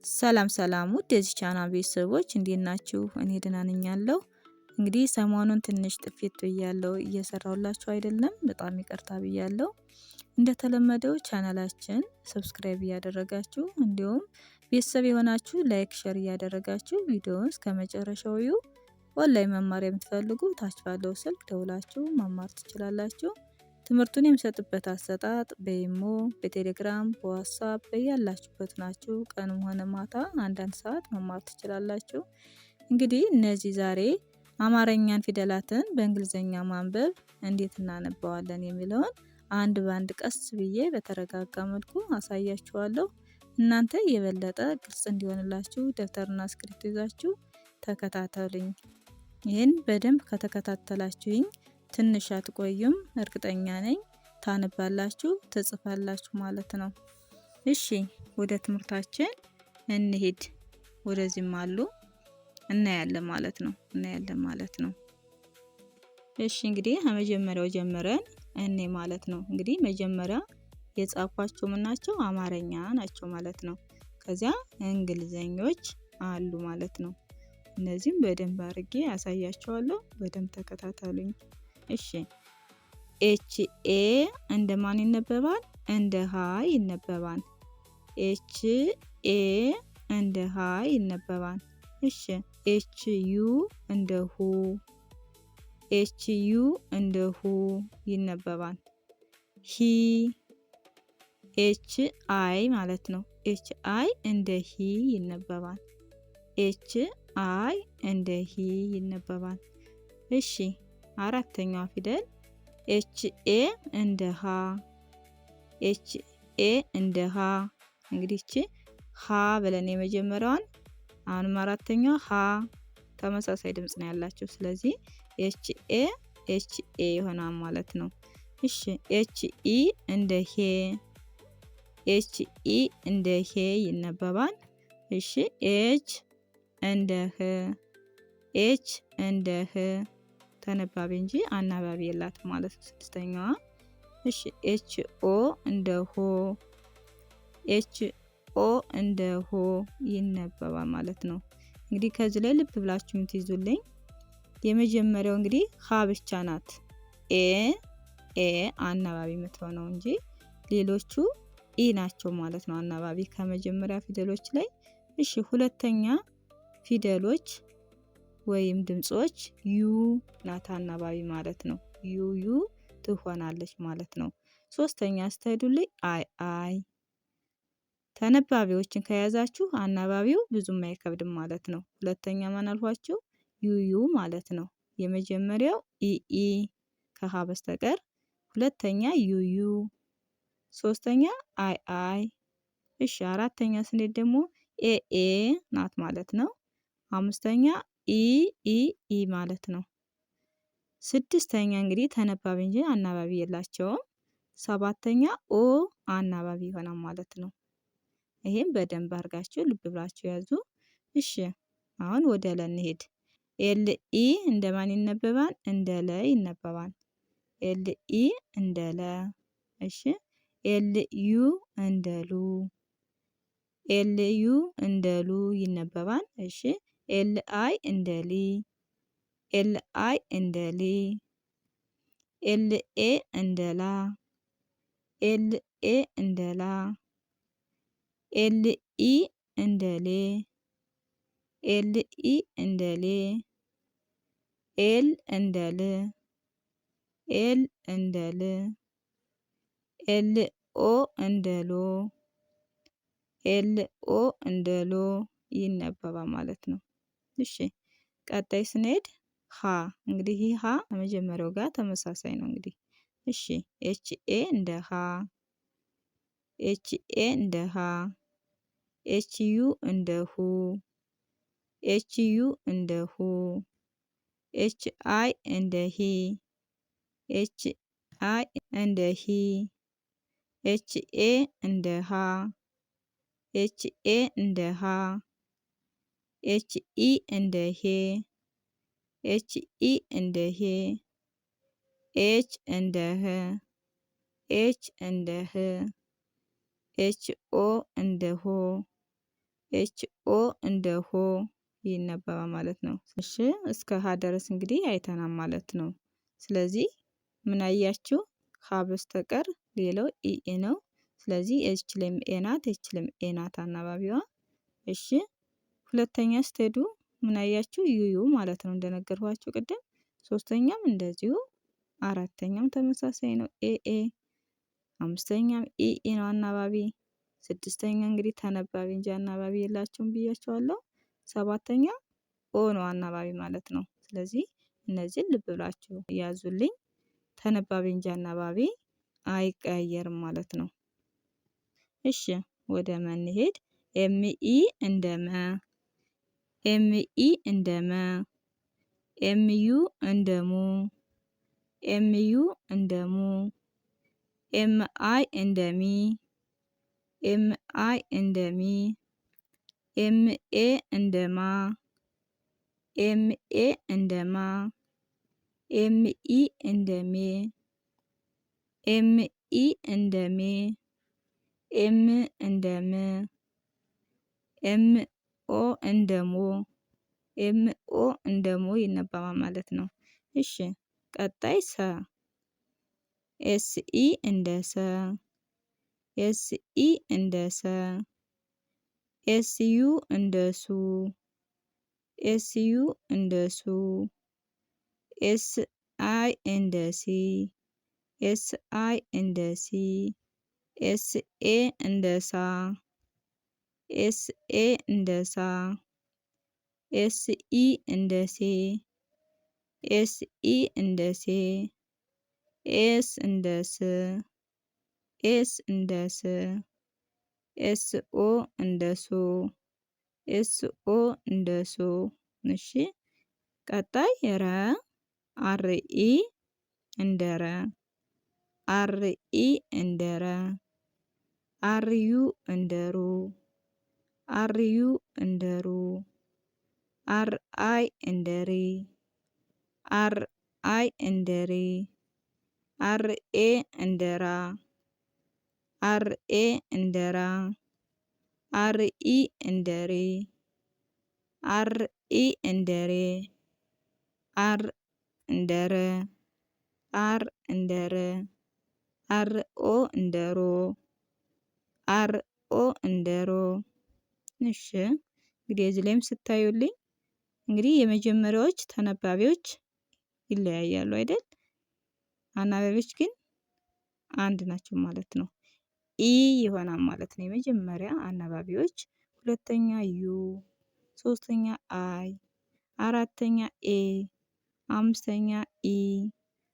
ሰላም ሰላም ውድ የዚህ ቻናል ቤተሰቦች እንዴት ናችሁ? እኔ ደህና ነኝ ያለው። እንግዲህ ሰሞኑን ትንሽ ጥፊት ብያለሁ፣ እየሰራሁላችሁ አይደለም። በጣም ይቅርታ ብያለሁ። እንደተለመደው ቻናላችን ሰብስክራይብ እያደረጋችሁ እንዲሁም ቤተሰብ የሆናችሁ ላይክ፣ ሼር እያደረጋችሁ ቪዲዮውን እስከመጨረሻው እዩ። ኦንላይን መማር የምትፈልጉ ታች ባለው ስልክ ደውላችሁ መማር ትችላላችሁ። ትምህርቱን የምሰጥበት አሰጣጥ በኢሞ፣ በቴሌግራም፣ በዋትስአፕ በያላችሁበት ናችሁ። ቀንም ሆነ ማታ አንዳንድ ሰዓት መማር ትችላላችሁ። እንግዲህ እነዚህ ዛሬ አማርኛን ፊደላትን በእንግሊዘኛ ማንበብ እንዴት እናነባዋለን የሚለውን አንድ ባንድ ቀስ ብዬ በተረጋጋ መልኩ አሳያችኋለሁ። እናንተ የበለጠ ግልጽ እንዲሆንላችሁ ደብተርና እስክሪብቶ ይዛችሁ ተከታተሉኝ። ይህን በደንብ ከተከታተላችሁኝ ትንሽ አትቆዩም፣ እርግጠኛ ነኝ ታነባላችሁ፣ ትጽፋላችሁ ማለት ነው። እሺ ወደ ትምህርታችን እንሂድ። ወደዚህም አሉ እናያለን ማለት ነው። እሺ እንግዲህ ከመጀመሪያው ጀምረን እኔ ማለት ነው። እንግዲህ መጀመሪያ የጻፏቸው ምናቸው አማርኛ ናቸው ማለት ነው። ከዚያ እንግሊዘኞች አሉ ማለት ነው። እነዚህም በደንብ አድርጌ ያሳያቸዋለሁ። በደንብ ተከታተሉኝ። እሺ ኤች ኤ እንደ ማን ይነበባል? እንደ ሀ ይነበባል። ኤች ኤ እንደ ሀ ይነበባል። እሺ ኤች ዩ እንደ ሁ፣ ኤች ዩ እንደ ሁ ይነበባል። ሂ ኤች አይ ማለት ነው። ኤች አይ እንደ ሂ ይነበባል። ኤች አይ እንደ ሂ ይነበባል። እሺ አራተኛዋ ፊደል ኤች ኤ እንደ ሀ፣ ኤች ኤ እንደ ሀ። እንግዲህ እቺ ሀ ብለን የመጀመሪያዋን አሁንም አራተኛዋ ሀ ተመሳሳይ ድምጽ ነው ያላቸው። ስለዚህ ኤች ኤ ይሆናል ማለት ነው። እሺ ኤች ኢ እንደ ሄ፣ ኤች ኢ እንደ ሄ ይነበባል። እሺ ኤች እንደ ህ፣ ኤች እንደ ህ ተነባቢ እንጂ አናባቢ የላትም ማለት ነው። ስድስተኛዋ እሺ ኤች ኦ እንደ ሆ፣ ኤች ኦ እንደ ሆ ይነበባል ማለት ነው። እንግዲህ ከዚህ ላይ ልብ ብላችሁ የምትይዙልኝ የመጀመሪያው እንግዲህ ሀ ብቻ ናት ኤ አናባቢ የምትሆነው እንጂ ሌሎቹ ኢ ናቸው ማለት ነው አናባቢ ከመጀመሪያ ፊደሎች ላይ። እሺ ሁለተኛ ፊደሎች ወይም ድምጾች ዩ ናት አናባቢ ማለት ነው። ዩ ትሆናለች ማለት ነው። ሶስተኛ ስትሄዱልኝ አይ ተነባቢዎችን ከያዛችሁ አናባቢው ብዙም አይከብድም ማለት ነው። ሁለተኛ ማን አልኳችሁ? ዩ ማለት ነው። የመጀመሪያው ኢ ከሀ በስተቀር፣ ሁለተኛ ዩ፣ ሶስተኛ አይ። እሺ አራተኛ ስንሄድ ደግሞ ኤ ናት ማለት ነው። አምስተኛ ኢ ማለት ነው። ስድስተኛ እንግዲህ ተነባቢ እንጂ አናባቢ የላቸውም። ሰባተኛ ኦ አናባቢ ይሆናል ማለት ነው። ይሄን በደንብ አድርጋችሁ ልብ ብላችሁ ያዙ። እሺ አሁን ወደ ለ እንሄድ። ኤል ኢ እንደማን ይነበባል? እንደ ለ ይነበባል። ኤል ኢ እንደ ለ። እሺ ኤል ዩ እንደ ሉ፣ ኤል ዩ እንደ ሉ ይነበባል። እሺ ኤል አይ እንደ ሊ፣ ኤል አይ እንደ ሊ። ኤል ኤ እንደ ላ፣ ኤል ኤ እንደ ላ። ኤል ኢ እንደ ሌ፣ ኤል ኢ እንደ ሌ። ኤል እንደ ል፣ ኤል እንደ ል። ኤል ኦ እንደ ሎ፣ ኤል ኦ እንደ ሎ ይነበባል ማለት ነው። እሺ ቀጣይ ስንሄድ ሀ እንግዲህ ይህ ሀ ከመጀመሪያው ጋር ተመሳሳይ ነው እንግዲህ። እሺ ኤች ኤ እንደ ሀ፣ ኤች ኤ እንደ ሀ። ኤች ዩ እንደ ሁ፣ ኤች ዩ እንደ ሁ። ኤች አይ እንደ ሂ፣ ኤች አይ እንደ ሂ። ኤች ኤ እንደ ሀ፣ ኤች ኤ እንደ ሀ። ኤች ኢ እንደ ሄ፣ ኤች ኢ እንደ ሄ። ኤች እንደ ህ፣ ኤች እንደ ህ። ኤች ኦ እንደ ሆ፣ ኤች ኦ እንደ ሆ ይነበባል ማለት ነው። እሺ እስከ ሀ ድረስ እንግዲህ አይተናል ማለት ነው። ስለዚህ ምን አያችሁ? ሀ በስተቀር ሌላው ኢ ነው። ስለዚህ ኤች ላይም ኤ ናት፣ ኤች ላይም ኤ ናት አናባቢዋ። እሺ ሁለተኛ ስትሄዱ ምን አያችሁ? ዩዩ ማለት ነው እንደነገርኳችሁ ቅድም። ሶስተኛም እንደዚሁ፣ አራተኛም ተመሳሳይ ነው ኤኤ፣ አምስተኛም ኢኢ ነው አናባቢ። ስድስተኛ እንግዲህ ተነባቢ እንጂ አናባቢ የላቸውም ብያቸዋለሁ። ሰባተኛ ኦ ነው አናባቢ ማለት ነው። ስለዚህ እነዚህን ልብ ብላችሁ ያዙልኝ። ተነባቢ እንጂ አናባቢ አይቀያየርም ማለት ነው። እሺ ወደ መ እንሄድ። ኤምኢ እንደ መ፣ ኤምኢ እንደ መ፣ ኤምዩ እንደ ሙ፣ ኤምዩ እንደ ሙ፣ ኤምአይ እንደ ሚ፣ ኤምአይ እንደ ሚ፣ ኤምኤ እንደ ማ፣ ኤምኤ እንደ ማ፣ ኤምኢ እንደ ሜ፣ ኤምኢ እንደ ሜ፣ ኤም እንደ ም፣ ኤምኦ እንደ ሞ፣ ኤምኦ እንደ ሞ ይነበባል ማለት ነው። እሺ ቀጣይ ሰ፣ ኤስኢ እንደ ሰ፣ ኤስኢ እንደ ሰ፣ ኤስዩ እንደ ሱ፣ ኤስዩ እንደ ሱ፣ ኤስአይ እንደ ሲ፣ ኤስአይ እንደ ሲ፣ ኤስኤ እንደ ሳ፣ ኤስኤ እንደ ሳ፣ ኤስኢ እንደ ሴ፣ ኤስኢ እንደ ሴ፣ ኤስ እንደ ስ፣ ኤስ እንደ ስ፣ ኤስኦ እንደ ሶ፣ ኤስኦ እንደ ሶ። እሺ ቀጣይ ረ፣ አርኢ እንደ ረ፣ አርኢ እንደ ረ፣ አርዩ እንደ ሩ፣ አርዩ እንደ ሩ፣ አርአይ እንደ ሪ፣ አርአይ እንደ ሪ፣ አርኤ እንደ ራ፣ አርኤ እንደ ራ፣ አርኢ እንደ ሬ፣ አርኢ እንደ ሬ፣ አር እንደ ረ፣ አር እንደ ረ፣ አርኦ እንደ ሮ፣ አርኦ እንደ ሮ። እሺ እንግዲህ እዚህ ላይም ስታዩልኝ እንግዲህ የመጀመሪያዎች ተነባቢዎች ይለያያሉ አይደል? አናባቢዎች ግን አንድ ናቸው ማለት ነው። ኢ ይሆናል ማለት ነው የመጀመሪያ አናባቢዎች። ሁለተኛ ዩ፣ ሶስተኛ አይ፣ አራተኛ ኤ፣ አምስተኛ ኢ፣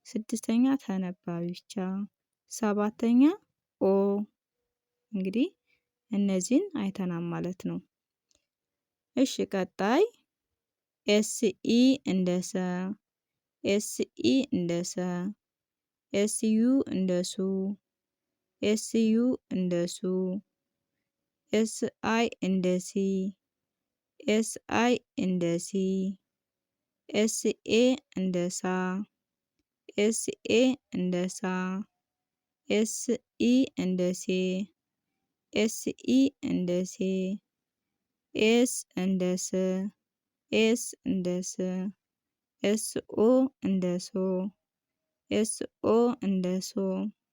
ስድስተኛ ተነባቢ ብቻ፣ ሰባተኛ ኦ። እንግዲህ እነዚህን አይተናል ማለት ነው። እሺ ቀጣይ ኤስኢ እንደ ሰ፣ ኤስኢ እንደ ሰ፣ ኤስዩ እንደ ሱ፣ ኤስዩ እንደ ሱ፣ ኤስአይ እንደ ሲ፣ ኤስአይ እንደ ሲ፣ ኤስኤ እንደ ሳ፣ ኤስኤ እንደ ሳ፣ ኤስኢ እንደ ሴ፣ ኤስኢ እንደ ሴ፣ ኤስ እንደ ስ፣ ኤስ እንደ ስ፣ ኤስኦ እንደ ሶ፣ ኤስኦ እንደ ሶ።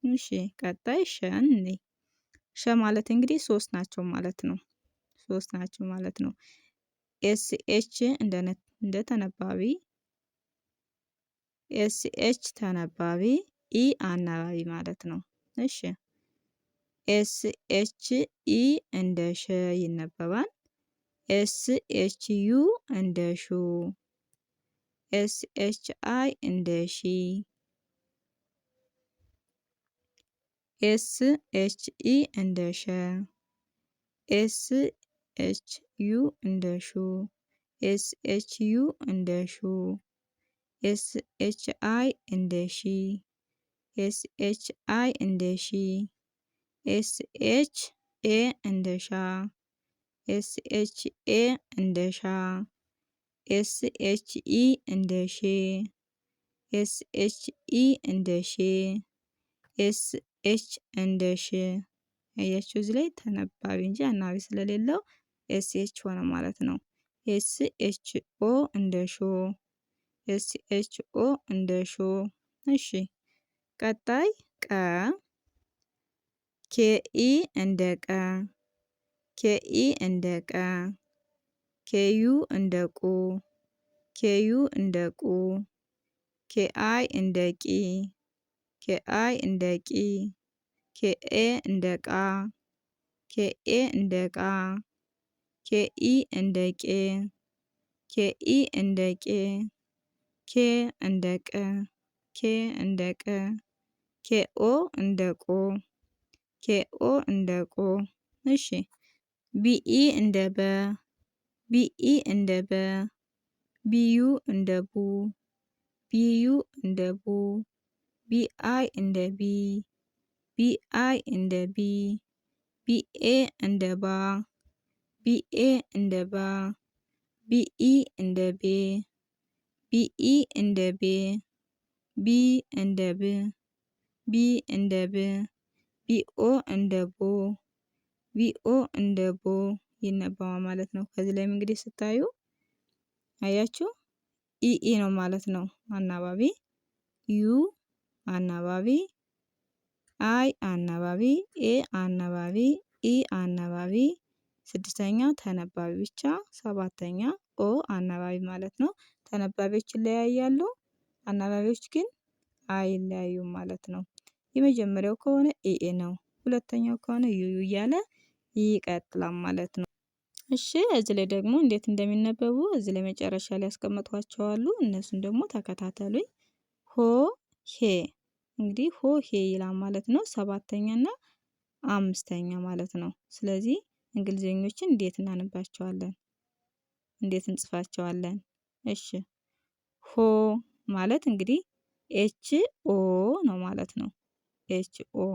እሺ ቀጣይ ሸን እንይ። ሸ ማለት እንግዲህ ሶስት ናቸው ማለት ነው። ሶስት ናቸው ማለት ነው። ኤስኤች እንደ ተነባቢ፣ ኤስኤች ተነባቢ፣ ኢ አናባቢ ማለት ነው። እሺ ኤስኤች ኢ እንደ ሸ ይነበባል። ኤስኤች ዩ እንደ ሹ፣ ኤስኤች አይ እንደ ሺ፣ ኤስኤች ኢ እንደ ሸ፣ ኤስኤች ዩ እንደ ሹ፣ ኤስኤች ዩ እንደ ሹ፣ ኤስኤች አይ እንደ ሺ፣ ኤስኤች አይ እንደ ሺ፣ ኤስኤች ኤ እንደ ሻ፣ ኤስኤች ኤ እንደ ሻ፣ ኤስኤች ኢ እንደ ሼ፣ ኤስኤች ኢ እንደ ሼ፣ ኤስኤች እንደ ሽ። አያችሁ እዚህ ላይ ተነባቢ እንጂ አናባቢ ስለሌለው ኤስ ኤች ሆነ ማለት ነው። ኤስ ኤች ኦ እንደ ሾ፣ ኤስ ኤች ኦ እንደ ሾ። እሺ ቀጣይ ቀ፣ ኬኢ እንደ ቀ፣ ኬኢ እንደ ቀ፣ ኬዩ እንደ ቁ፣ ኬዩ እንደ ቁ፣ ኬአይ እንደ ቂ፣ ኬአይ እንደ ቂ፣ ኬኤ እንደ ቃ፣ ኬኤ እንደ ቃ፣ ኬኢ እንደ ቄ፣ ኬኢ እንደ ቄ፣ ኬ እንደ ቀ፣ ኬ እንደ ቀ፣ ኬኦ እንደ ቆ፣ ኬኦ እንደ ቆ። እሺ ቢኢ እንደ በ፣ ቢኢ እንደ በ፣ ቢዩ እንደ ቡ፣ ቢዩ እንደ ቡ፣ ቢአይ እንደ ቢ፣ ቢአይ እንደ ቢ፣ ቢኤ እንደ ባ፣ ቢኤ እንደ ባ፣ ቢኢ እንደ ቤ፣ ቢኢ እንደ ቤ፣ ቢ እንደ ብ፣ ቢ እንደ ብ፣ ቢኦ እንደ ቦ፣ ቢኦ እንደ ቦ ይነበባል ማለት ነው። ከዚህ ላይም እንግዲህ ስታዩ አያችሁ ኢኢ ነው ማለት ነው አናባቢ፣ ዩ አናባቢ፣ አይ አናባቢ፣ ኤ አናባቢ፣ ኢ አናባቢ፣ ስድስተኛ ተነባቢ ብቻ፣ ሰባተኛ ኦ አናባቢ ማለት ነው። ተነባቢዎች ይለያያሉ፣ አናባቢዎች ግን አይለያዩም ማለት ነው። የመጀመሪያው ከሆነ ኤኤ ነው፣ ሁለተኛው ከሆነ ዩዩ እያለ ይቀጥላል ማለት ነው። እሺ እዚህ ላይ ደግሞ እንዴት እንደሚነበቡ እዚህ ላይ መጨረሻ ላይ ያስቀመጥኳቸው አሉ። እነሱን ደግሞ ተከታተሉኝ። ሆ ሄ እንግዲህ ሆ ሄ ይላል ማለት ነው። ሰባተኛ እና አምስተኛ ማለት ነው። ስለዚህ እንግሊዘኞችን እንዴት እናነባቸዋለን? እንዴት እንጽፋቸዋለን? እሺ ሆ ማለት እንግዲህ ኤች ኦ ነው ማለት ነው። ኤች ኦ፣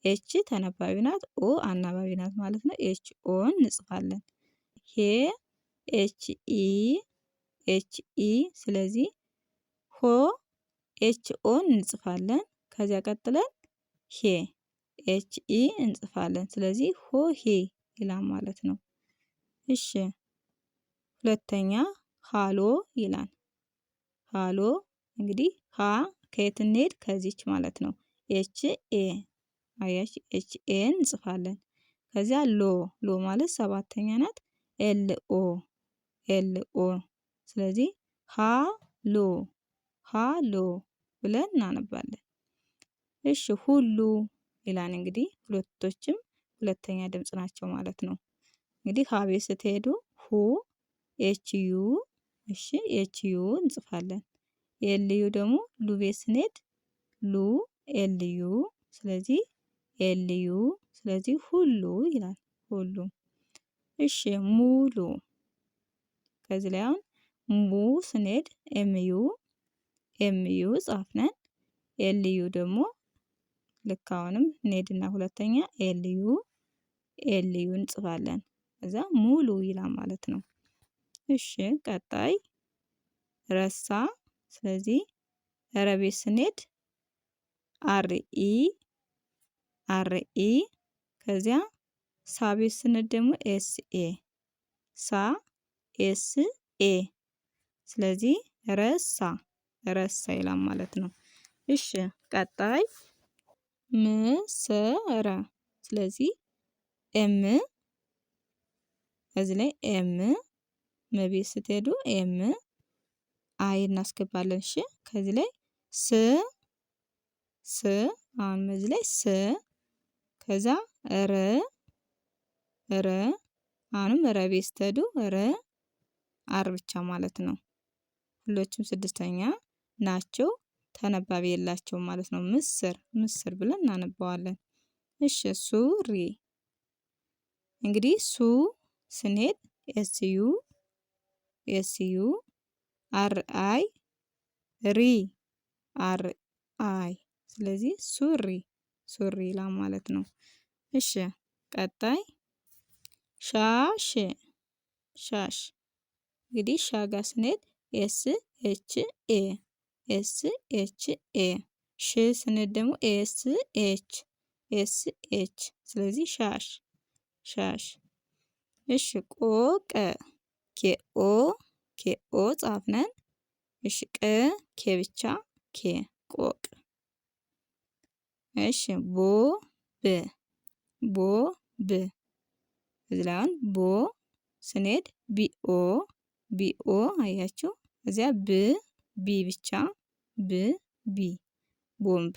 ኤች ተነባቢ ናት፣ ኦ አናባቢ ናት ማለት ነው። ኤች ኦን እንጽፋለን። ሄ ኤች ኢ፣ ኤች ኢ። ስለዚህ ሆ ኤች ኦን እንጽፋለን። ከዚያ ቀጥለን ሄ ኤች ኢ እንጽፋለን። ስለዚህ ሆ ሄ ይላል ማለት ነው። እሺ ሁለተኛ ሃሎ ይላል። ሃሎ እንግዲህ ሀ ከየት እንሄድ? ከዚች ማለት ነው። ኤች ኤ አያች ኤች ኤ እንጽፋለን። ከዚያ ሎ፣ ሎ ማለት ሰባተኛ ናት። ኤል ኦ፣ ኤል ኦ። ስለዚህ ሀ ሎ፣ ሀ ሎ ብለን እናነባለን። እሺ ሁሉ ይላል። እንግዲህ ሁለቶችም ሁለተኛ ድምጽ ናቸው ማለት ነው። እንግዲህ ሀ ቤት ስትሄዱ ሁ ኤች ዩ፣ እሺ ኤች ዩ እንጽፋለን። ኤልዩ ደግሞ ሉ ቤት ስንሄድ ሉ ኤልዩ፣ ስለዚህ ኤልዩ። ስለዚህ ሁሉ ይላል፣ ሁሉ። እሺ ሙሉ፣ ከዚህ ላይ አሁን ሙ ስንሄድ ኤምዩ፣ ኤምዩ ጻፍነን። ኤልዩ ደግሞ ልክ አሁንም እንሄድና ሁለተኛ ኤልዩ፣ ኤልዩ እንጽፋለን። ከዛ ሙሉ ይላል ማለት ነው። እሺ ቀጣይ ረሳ። ስለዚህ ረቤት ስንሄድ አርኢ፣ አርኢ። ከዚያ ሳቤት ስንሄድ ደግሞ ኤስኤ፣ ሳ ኤስ ኤ። ስለዚህ ረሳ፣ ረሳ ይላል ማለት ነው። እሺ ቀጣይ ምሰረ። ስለዚህ ኤም እዚህ ላይ ኤም፣ መቤት ስትሄዱ ኤም አይ እናስገባለን። እሺ ከዚህ ላይ ስ፣ ስ አሁን እዚህ ላይ ስ፣ ከዛ ረ፣ ረ። አሁንም ረ ቤት ስትሄዱ ረ፣ አር ብቻ ማለት ነው። ሁሎችም ስድስተኛ ናቸው፣ ተነባቢ የላቸውም ማለት ነው። ምስር፣ ምስር ብለን እናነባዋለን። እሺ ሱሪ እንግዲህ ሱ ስንሄድ ኤስዩ፣ ኤስዩ። አር አይ፣ ሪ፣ አር አይ። ስለዚህ ሱሪ፣ ሱሪ ይላል ማለት ነው። እሺ ቀጣይ ሻሽ፣ ሻሽ እንግዲህ ሻ ጋር ስንሄድ ኤስ ኤች ኤ፣ ኤስ ኤች ኤ። ሽ ስንሄድ ደግሞ ኤስ ኤች፣ ኤስ ኤች። ስለዚህ ሻሽ፣ ሻሽ። እሺ ቆቀ ኬኦ ኬኦ ጻፍነን። እሺ ኬ ብቻ ኬ ቆቅ። እሺ ብ ብ እዚህ ላይ አሁን ቦ ስንሄድ ቢኦ አያችሁ። እዚያ ቢ ብቻ ቢ ቦምብ።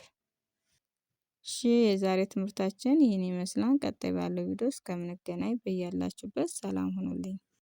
እሺ የዛሬ ትምህርታችን ይህን ይመስላል። ቀጣይ ባለው ቪዲዮ እስከምንገናኝ በያላችሁበት ሰላም ሁኑልኝ።